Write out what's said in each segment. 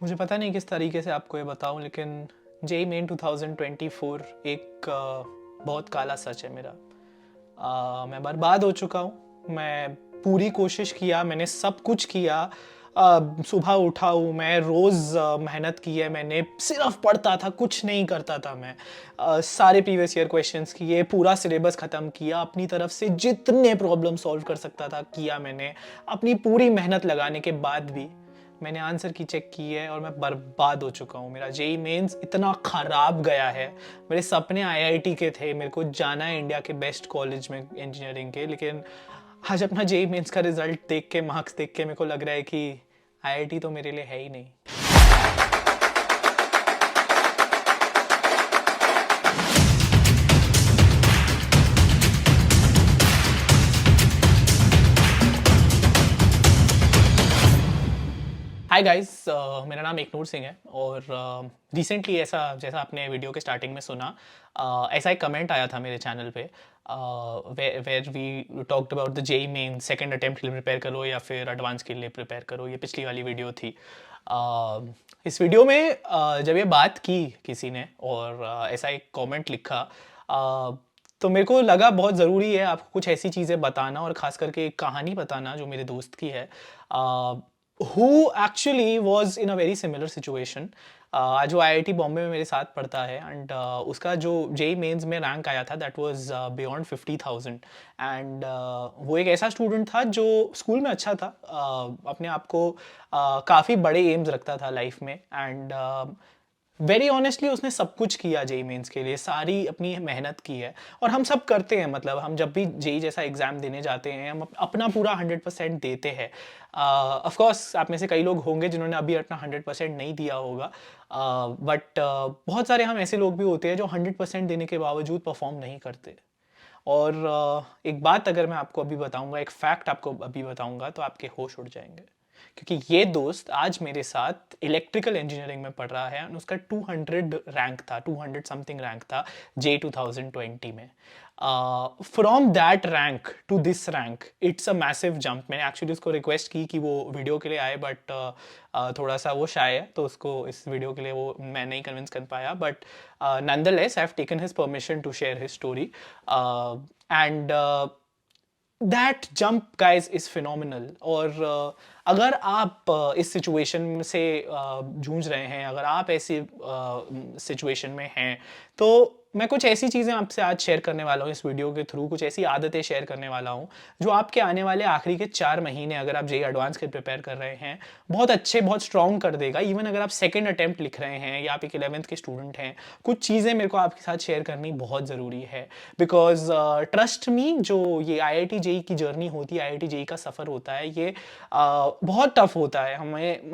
मुझे पता नहीं किस तरीके से आपको ये बताऊं, लेकिन जेई मेन 2024 एक बहुत काला सच है मेरा। मैं बर्बाद हो चुका हूँ। मैं पूरी कोशिश किया, मैंने सब कुछ किया। सुबह उठा हूँ मैं, रोज़ मेहनत की है मैंने, सिर्फ पढ़ता था, कुछ नहीं करता था मैं। सारे प्रीवियस ईयर क्वेश्चंस किए, पूरा सिलेबस ख़त्म किया, अपनी तरफ से जितने प्रॉब्लम सॉल्व कर सकता था किया मैंने। अपनी पूरी मेहनत लगाने के बाद भी मैंने आंसर की चेक की है और मैं बर्बाद हो चुका हूँ। मेरा जेई मेंस इतना ख़राब गया है। मेरे सपने आईआईटी के थे, मेरे को जाना है इंडिया के बेस्ट कॉलेज में इंजीनियरिंग के, लेकिन आज अपना जेई मेंस का रिजल्ट देख के, मार्क्स देख के मेरे को लग रहा है कि आईआईटी तो मेरे लिए है ही नहीं। हाय गाइस, मेरा नाम एकनूर सिंह है और रिसेंटली ऐसा, जैसा आपने वीडियो के स्टार्टिंग में सुना, ऐसा एक कमेंट आया था मेरे चैनल पे where we talked about the JEE Main second attempt के लिए प्रिपेयर करो या फिर एडवांस के लिए प्रिपेयर करो। ये पिछली वाली वीडियो थी। इस वीडियो में जब ये बात की किसी ने और ऐसा एक कमेंट लिखा, तो मेरे को लगा बहुत ज़रूरी है आपको कुछ ऐसी चीज़ें बताना और ख़ास करके एक कहानी बताना जो मेरे दोस्त की है, who actually was in a very similar situation। आज वो आईआईटी बॉम्बे में मेरे साथ पढ़ता है एंड उसका जो जेई मेंस में रैंक आया था दैट वाज बियॉन्ड 50,000। एंड वो एक ऐसा स्टूडेंट था जो स्कूल में अच्छा था, अपने आप को काफ़ी बड़े एम्स रखता था लाइफ में एंड वेरी ऑनेस्टली उसने सब कुछ किया जेई मेंस के लिए, सारी अपनी मेहनत की है। और हम सब करते हैं, मतलब हम जब भी जेई जैसा एग्ज़ाम देने जाते हैं हम अपना पूरा 100% देते हैं। ऑफ कोर्स आप में से कई लोग होंगे जिन्होंने अभी अपना 100% नहीं दिया होगा, बट बहुत सारे हम ऐसे लोग भी होते हैं जो 100% देने के बावजूद परफॉर्म नहीं करते। और एक बात अगर मैं आपको अभी बताऊंगा, एक फैक्ट आपको अभी बताऊंगा तो आपके होश उड़ जाएंगे, क्योंकि ये दोस्त आज मेरे साथ इलेक्ट्रिकल इंजीनियरिंग में पढ़ रहा है और उसका 200 रैंक था, 200 समथिंग रैंक था जे 2020 में। From that rank to this rank it's a massive jump. मैंने एक्चुअली उसको रिक्वेस्ट की कि वो वीडियो के लिए आए, बट थोड़ा सा वो शाय है तो उसको इस वीडियो के लिए वो मैं नहीं कन्विंस कर पाया, but nonetheless I have taken his permission to share his story and that jump guys is phenomenal. और अगर आप इस सिचुएशन से जूझ रहे हैं, अगर आप ऐसी सिचुएशन में हैं, तो मैं कुछ ऐसी चीज़ें आपसे आज शेयर करने वाला हूँ इस वीडियो के थ्रू, कुछ ऐसी आदतें शेयर करने वाला हूँ जो आपके आने वाले आखिरी के 4 महीने, अगर आप जेई एडवांस के प्रिपेयर कर रहे हैं, बहुत अच्छे, बहुत स्ट्रॉन्ग कर देगा। इवन अगर आप सेकेंड अटेम्प्ट लिख रहे हैं या आप एक 11th के स्टूडेंट हैं, कुछ चीज़ें मेरे को आपके साथ शेयर करनी बहुत ज़रूरी है। बिकॉज ट्रस्ट मी, जो ये आईआईटी जेई की जर्नी होती है, आईआईटी जेई का सफ़र होता है, ये बहुत टफ होता है।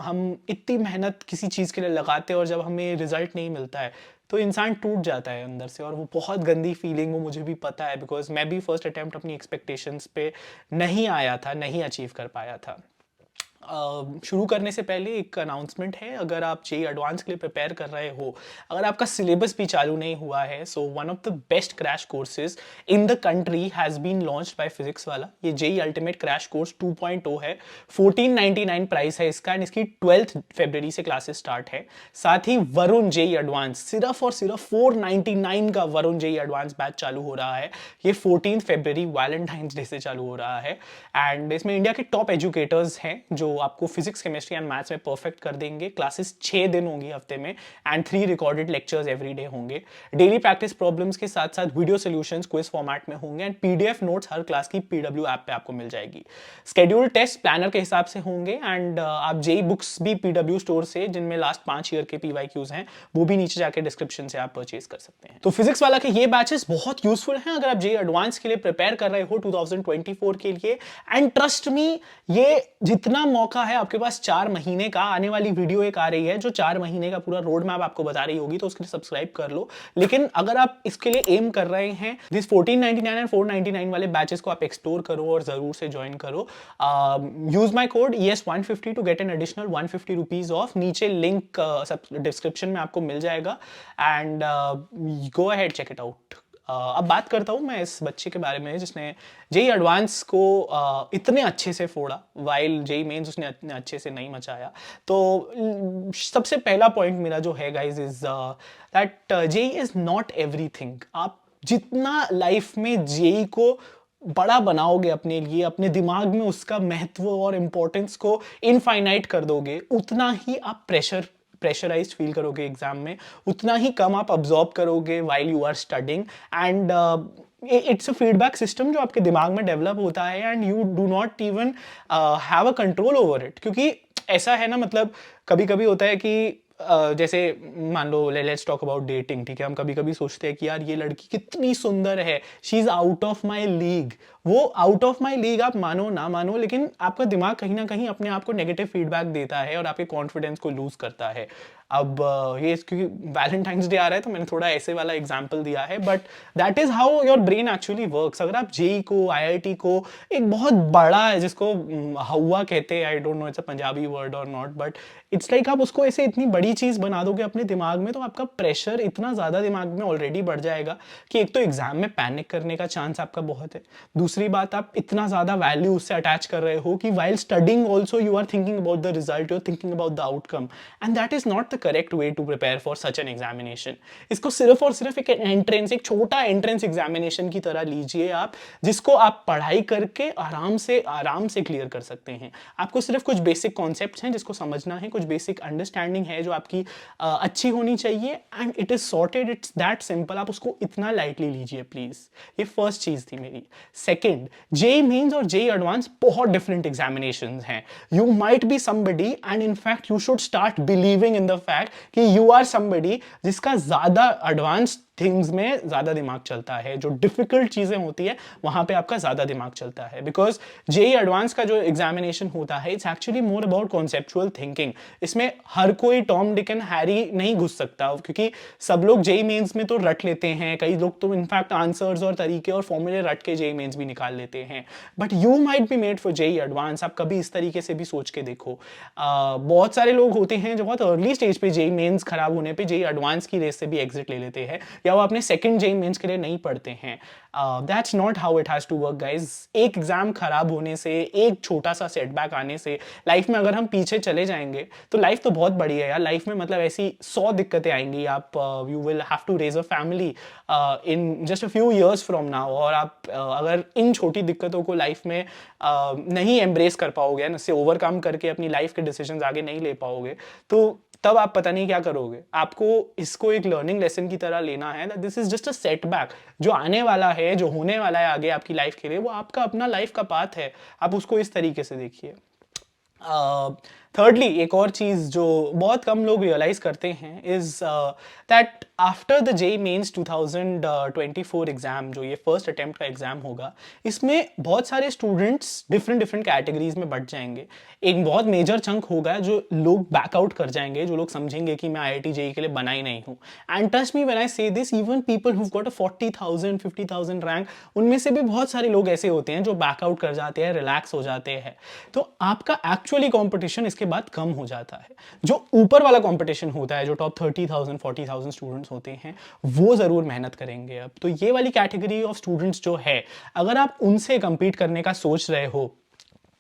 हम इतनी मेहनत किसी चीज़ के लिए लगाते हैं और जब हमें रिजल्ट नहीं मिलता है तो इंसान टूट जाता है अंदर से, और वो बहुत गंदी फीलिंग, वो मुझे भी पता है बिकॉज मैं भी फर्स्ट अटेम्प्ट अपनी एक्सपेक्टेशंस पे नहीं आया था, नहीं अचीव कर पाया था। शुरू करने से पहले एक अनाउंसमेंट है। अगर आप जेई एडवांस के लिए प्रिपेयर कर रहे हो, अगर आपका सिलेबस भी चालू नहीं हुआ है, so one of the best crash courses in the country has been launched by Physics Wallah. ये जेई अल्टीमेट क्रैश कोर्स 2.0 है। 1499 प्राइस है इसका एंड इसकी 12 फरवरी से क्लासेस स्टार्ट है। साथ ही वरुण जेई एडवांस, सिर्फ और सिर्फ 499 का वरुण जेई एडवांस बैच चालू हो रहा है। ये 14 फरवरी वैलेंटाइंस डे से चालू हो रहा है एंड इसमें इंडिया के टॉप एजुकेटर्स हैं जो आपको फिजिक्स, केमिस्ट्री एंड मैथ्स में परफेक्ट कर देंगे। क्लासेस 6 दिन होंगी हफ्ते में and 3 recorded lectures every day होंगे। डेली प्रैक्टिस प्रॉब्लम्स के साथ साथ वीडियो सॉल्यूशंस क्विज फॉर्मेट में होंगे and PDF notes her class की पीडब्ल्यू ऐप पे आपको मिल जाएगी। स्केड्यूल टेस्ट प्लानर के हिसाब से होंगे एंड आप जेई बुक्स भी पीडब्ल्यू स्टोर से, जिनमें लास्ट 5 ईयर के पीवाईक्यूज हैं, वो भी नीचे जाके डिस्क्रिप्शन से आप परचेज कर सकते हैं। तो फिजिक्स वाला के ये बैचेस बहुत यूजफुल हैं अगर आप जेई एडवांस के लिए प्रिपेयर कर रहे हो 2024 के लिए। एंड ट्रस्ट मी, ये जितना मौका है आपके पास 4 महीने का, आने वाली वीडियो एक आ रही है जो 4 महीने का पूरा रोड मैप आपको बता रही होगी, तो उसके लिए सब्सक्राइब कर लो। लेकिन अगर आप इसके लिए एम कर रहे हैं, दिस 1499 एंड 499 वाले बैचेस को आप एक्सप्लोर करो और जरूर से ज्वाइन करो। Use my code ES150 to get an additional 150 rupees off. नीचे लिंक डिस्क्रिप्शन में आपको मिल जाएगा and go ahead, check it out. अब बात करता हूँ मैं इस बच्चे के बारे में जिसने जेई एडवांस को इतने अच्छे से फोड़ा, वाइल जेई मेंस उसने इतने अच्छे से नहीं मचाया। तो सबसे पहला पॉइंट मेरा जो है guys is that JEE is not everything. आप जितना लाइफ में जेई को बड़ा बनाओगे अपने लिए, अपने दिमाग में उसका महत्व और इम्पोर्टेंस को इनफाइनाइट कर दोगे, उतना ही आप प्रेशराइज्ड फील करोगे एग्जाम में, उतना ही कम आप अब्जॉर्ब करोगे while you are studying. And it's a feedback system जो आपके दिमाग में डेवलप होता है and you do not even have a control over it. क्योंकि ऐसा है ना, मतलब कभी कभी होता है कि जैसे मान लो लेट्स टॉक अबाउट डेटिंग, ठीक है, हम कभी कभी सोचते हैं कि यार ये लड़की कितनी सुंदर है, she is out of my league. वो आउट ऑफ माई लीग आप मानो ना मानो, लेकिन आपका दिमाग कहीं ना कहीं अपने आप को नेगेटिव फीडबैक देता है और आपके कॉन्फिडेंस को लूज करता है। अब ये क्योंकि वैलेंटाइंस डे आ रहा है तो मैंने थोड़ा ऐसे वाला एग्जाम्पल दिया है, but that is how your brain actually works. अगर आप जेई को, आईआईटी को एक बहुत बड़ा है जिसको हवा कहते हैं, I don't know it's a Punjabi word और नॉट, बट इट्स लाइक आप उसको ऐसे इतनी बड़ी चीज बना दोगे अपने दिमाग में, तो आपका प्रेशर इतना ज्यादा दिमाग में ऑलरेडी बढ़ जाएगा कि एक तो एग्जाम में पैनिक करने का चांस आपका बहुत है, दूसरी बात आप इतना ज्यादा वैल्यू उससे अटैच कर रहे हो कि while studying also you are thinking about the result, you are thinking about the outcome, and that is not the correct way to prepare for such an examination. इसको सिर्फ और सिर्फ एक एंट्रेंस, एक छोटा एंट्रेंस एग्जामिनेशन की तरह लीजिए आप, जिसको आप पढ़ाई करके आराम से क्लियर कर सकते हैं। आपको सिर्फ कुछ बेसिक कॉन्सेप्ट्स हैं जिसको समझना है, कुछ बेसिक अंडरस्टैंडिंग है जो आपकी अच्छी होनी चाहिए, and it is sorted, it's that simple. आप उसको इतना लाइटली लीजिए प्लीज। ये फर्स्ट चीज थी मेरी। सेकंड, जेई मेंस और जेई एडवांस बहुत डिफरेंट एग्जामिनेशंस हैं। You might be somebody and in fact you should start believing in the fact कि यू आर समबडी जिसका ज्यादा एडवांस थिंग्स में ज्यादा दिमाग चलता है, जो डिफिकल्ट चीजें होती है वहां पे आपका ज्यादा दिमाग चलता है। बिकॉज जेई एडवांस का जो एग्जामिनेशन होता है it's actually more about conceptual thinking. इसमें हर कोई टॉम डिक एंड हैरी नहीं घुस सकता, क्योंकि सब लोग जेई मेंस में तो रट लेते हैं, कई लोग तो इनफैक्ट आंसर्स और तरीके और फॉर्मूले रट के जेई मेंस भी निकाल लेते हैं, but you might be made for JEE advance. आप कभी इस तरीके से भी सोच के देखो। बहुत सारे लोग होते हैं जो बहुत अर्ली स्टेज पे जेई मेंस खराब होने पे जेई एडवांस की रेस से भी एग्जिट ले लेते हैं, या वो अपने सेकंड जेई मेंस के लिए नहीं पढ़ते हैं। That's not how it has to work guys. एक एग्जाम खराब होने से, एक छोटा सा सेटबैक आने से लाइफ में अगर हम पीछे चले जाएंगे तो लाइफ तो बहुत बड़ी है यार। लाइफ में मतलब ऐसी 100 दिक्कतें आएंगी। आप you will have to raise a family in just a few years from now, और आप अगर इन छोटी दिक्कतों को लाइफ में नहीं एम्ब्रेस कर पाओगे, इससे ओवरकम करके अपनी लाइफ के डिसीजंस आगे नहीं ले पाओगे, तो तब आप पता नहीं क्या करोगे। आपको इसको एक लर्निंग लेसन की तरह लेना है, this is just a setback. जो आने वाला है, जो होने वाला है आगे आपकी लाइफ के लिए, वो आपका अपना लाइफ का पाथ है। आप उसको इस तरीके से देखिए। थर्डली, एक और चीज जो बहुत कम लोग रियलाइज करते हैं is that after the JEE Mains 2024 exam, जो ये फर्स्ट अटेम्प्ट का एग्जाम होगा, इसमें बहुत सारे स्टूडेंट्स डिफरेंट कैटेगरीज में बढ़ जाएंगे। एक बहुत मेजर चंक होगा जो लोग बैकआउट कर जाएंगे, जो लोग समझेंगे कि मैं आईआईटी जेई के लिए बना ही नहीं हूँ। And trust me when I say this, even people who got a 40,000 50,000 rank, उनमें से भी बहुत सारे लोग ऐसे होते हैं जो बैकआउट कर जाते हैं, रिलैक्स हो जाते हैं। तो आपका एक्चुअली कॉम्पिटिशन इसके बाद कम हो जाता है। जो ऊपर वाला कंपटीशन होता है, जो टॉप 30,000 40,000 स्टूडेंट्स होते हैं, वो जरूर मेहनत करेंगे। अब तो ये वाली कैटेगरी ऑफ स्टूडेंट्स जो है, अगर आप उनसे compete करने का सोच रहे हो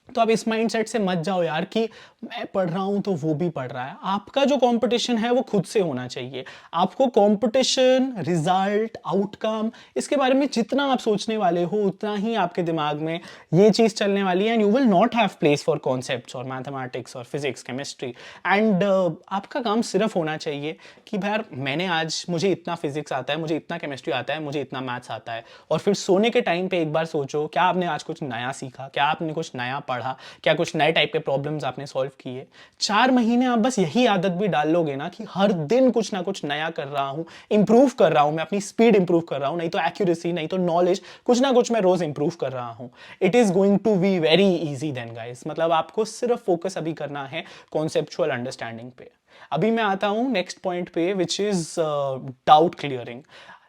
तो आप इस माइंडसेट से मत जाओ यार कि मैं पढ़ रहा हूं तो वो भी पढ़ रहा है। आपका जो कंपटीशन है वो खुद से होना चाहिए। आपको कंपटीशन, रिजल्ट, आउटकम, इसके बारे में जितना आप सोचने वाले हो उतना ही आपके दिमाग में ये चीज चलने वाली है, and you will not have place for concepts और मैथमेटिक्स और फिजिक्स, केमिस्ट्री। एंड आपका काम सिर्फ होना चाहिए कि भाई मुझे इतना फिजिक्स आता है, मुझे इतना केमिस्ट्री आता है, मुझे इतना मैथ्स आता है। और फिर सोने के टाइम पे एक बार सोचो, क्या आपने आज कुछ नया सीखा, क्या आपने कुछ नया पढ़ा, क्या कुछ नए टाइप के प्रॉब्लम्स आपने सॉल्व किए। 4 महीने आप बस यही आदत भी डाल लोगे ना कि हर दिन कुछ ना कुछ नया कर रहा हूं, इंप्रूव कर रहा हूं, मैं अपनी स्पीड इंप्रूव कर रहा हूं, नहीं तो एक्यूरेसी, नहीं तो नॉलेज, कुछ ना कुछ मैं रोज इंप्रूव कर रहा हूं। It is going to be very easy then guys. मतलब आपको सिर्फ फोकस अभी करना है कॉन्सेप्चुअल अंडरस्टैंडिंग पे। अभी मैं आता हूं नेक्स्ट पॉइंट पे, विच इज डाउट क्लियरिंग।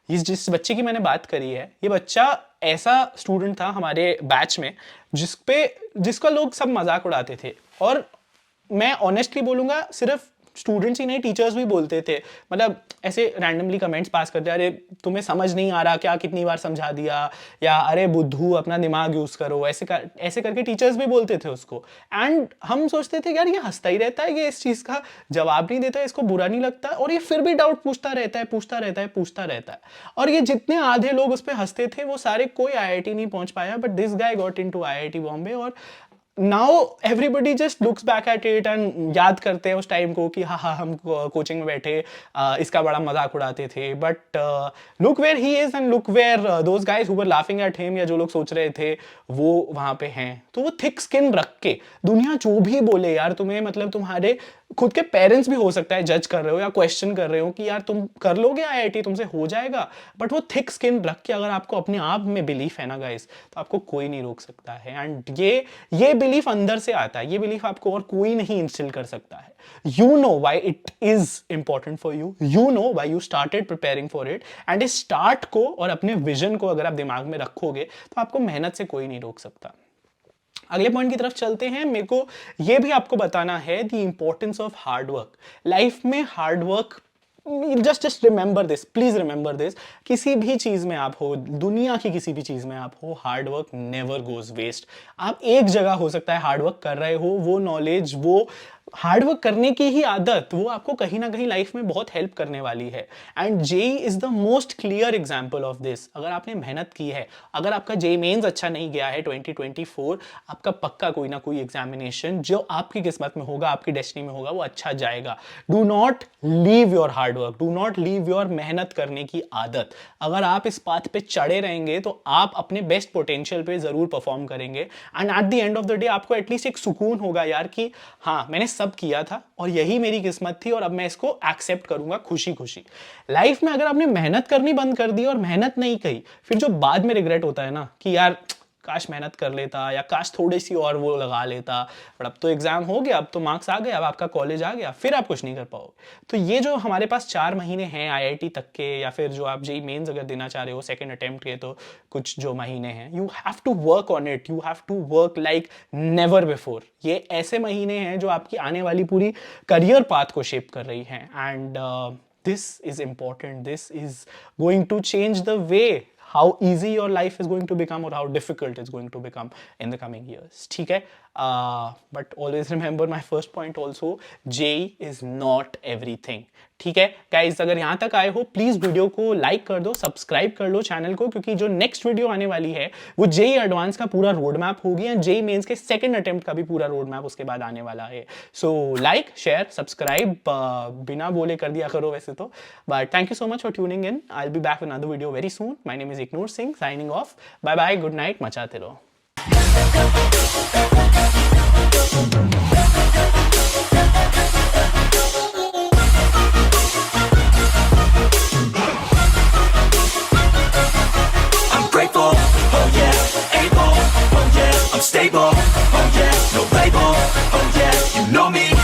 जिस बच्चे की मैंने बात करी है, ये बच्चा ऐसा स्टूडेंट था हमारे बैच में जिसका लोग सब मजाक उड़ाते थे, और मैं ऑनेस्टली बोलूंगा सिर्फ स्टूडेंट्स ही नहीं, टीचर्स भी बोलते थे, मतलब ऐसे रैंडमली कमेंट्स पास करते, अरे तुम्हें समझ नहीं आ रहा क्या, कितनी बार समझा दिया, या अरे बुद्धू अपना दिमाग यूज़ करो, ऐसे करके टीचर्स भी बोलते थे उसको। एंड हम सोचते थे यार ये हंसता ही रहता है, ये इस चीज़ का जवाब नहीं देता है, इसको बुरा नहीं लगता, और ये फिर भी डाउट पूछता रहता है, पूछता रहता है, पूछता रहता है। और ये जितने आधे लोग उस पर हंसते थे वो सारे कोई IIT नहीं पहुंच पाया, but this guy got into IIT Bombay. और now everybody just looks back at it and याद करते हैं उस टाइम को कि हाँ हम कोचिंग में बैठे इसका बड़ा मजाक उड़ाते थे, but look where he is and look where those guys who were laughing at him, या जो लोग सोच रहे थे वो वहां पे हैं। तो वो थिक स्किन रख के दुनिया जो भी बोले यार तुम्हें, मतलब तुम्हारे खुद के पेरेंट्स भी हो सकता है जज कर रहे हो या क्वेश्चन कर रहे हो कि यार तुम कर लोगे IIT, तुमसे हो जाएगा, बट वो थिक स्किन रख के अगर आपको अपने आप में बिलीफ है ना गाइस, तो आपको कोई नहीं रोक सकता है। एंड ये बिलीफ अंदर से आता है, ये बिलीफ आपको और कोई नहीं इंस्टिल कर सकता है। You know why it is important for you, you know why you started preparing for it, and इस स्टार्ट को और अपने विजन को अगर आप दिमाग में रखोगे तो आपको मेहनत से कोई नहीं रोक सकता। अगले पॉइंट की तरफ चलते हैं। मेरे को यह भी आपको बताना है the importance of hard work. Life में hard work, just remember this, please remember this, किसी भी चीज में आप हो, दुनिया की किसी भी चीज में आप हो, hard work never goes waste. आप एक जगह हो सकता है हार्ड वर्क कर रहे हो, वो नॉलेज, वो हार्डवर्क करने की ही आदत, वो आपको कहीं ना कहीं लाइफ में बहुत हेल्प करने वाली है। And JEE is the most clear example of this. अगर आपने मेहनत की है, अगर आपका जेई मेंस अच्छा नहीं गया है 2024, आपका पक्का कोई ना कोई एग्जामिनेशन जो आपकी किस्मत में होगा, आपकी डेस्टिनी में होगा, वो अच्छा जाएगा। Do not leave your hard work, do not leave your मेहनत करने की आदत। अगर आप इस पाथ पे चढ़े रहेंगे तो आप अपने बेस्ट पोटेंशियल पे जरूर परफॉर्म करेंगे, and at the end of the day आपको एटलीस्ट एक सुकून होगा यार कि हाँ मैंने सब किया था और यही मेरी किस्मत थी और अब मैं इसको एक्सेप्ट करूंगा खुशी खुशी। लाइफ में अगर आपने मेहनत करनी बंद कर दी और मेहनत नहीं की, फिर जो बाद में रिग्रेट होता है ना कि यार काश मेहनत कर लेता, या काश थोड़ी सी और वो लगा लेता, पर अब तो एग्जाम हो गया, अब तो मार्क्स आ गए, अब आपका कॉलेज आ गया, फिर आप कुछ नहीं कर पाओगे। तो ये जो हमारे पास 4 महीने हैं IIT तक के, या फिर जो आप जेई मेंस अगर देना चाह रहे हो सेकंड अटेम्प्ट के, तो कुछ जो महीने हैं, you have to work on it, you have to work like never before. ये ऐसे महीने हैं जो आपकी आने वाली पूरी करियर पाथ को शेप कर रही हैं, and this is important, this is going to change the way how easy your life is going to become or how difficult it's going to become in the coming years. ठीक है, but always remember my first point also, JEE is not everything. ठीक है guys, अगर यहाँ तक आए हो please video को लाइक कर दो, सब्सक्राइब कर लो चैनल को, क्योंकि जो नेक्स्ट वीडियो आने वाली है वो जेई एडवांस का पूरा रोड मैप होगी, एंड जेई मेंस के सेकंड अटेम्प्ट का भी पूरा रोड मैप उसके बाद आने वाला है। सो लाइक, शेयर, सब्सक्राइब बिना बोले कर दिया करो वैसे तो, but thank you so much for tuning in. I will be back with another video very soon. My name is Ignoor Singh, signing off. Bye bye, good night, मचाते रहो। Grateful, oh yeah, able, oh yeah, I'm stable, oh yeah, no label, oh yeah, you know me.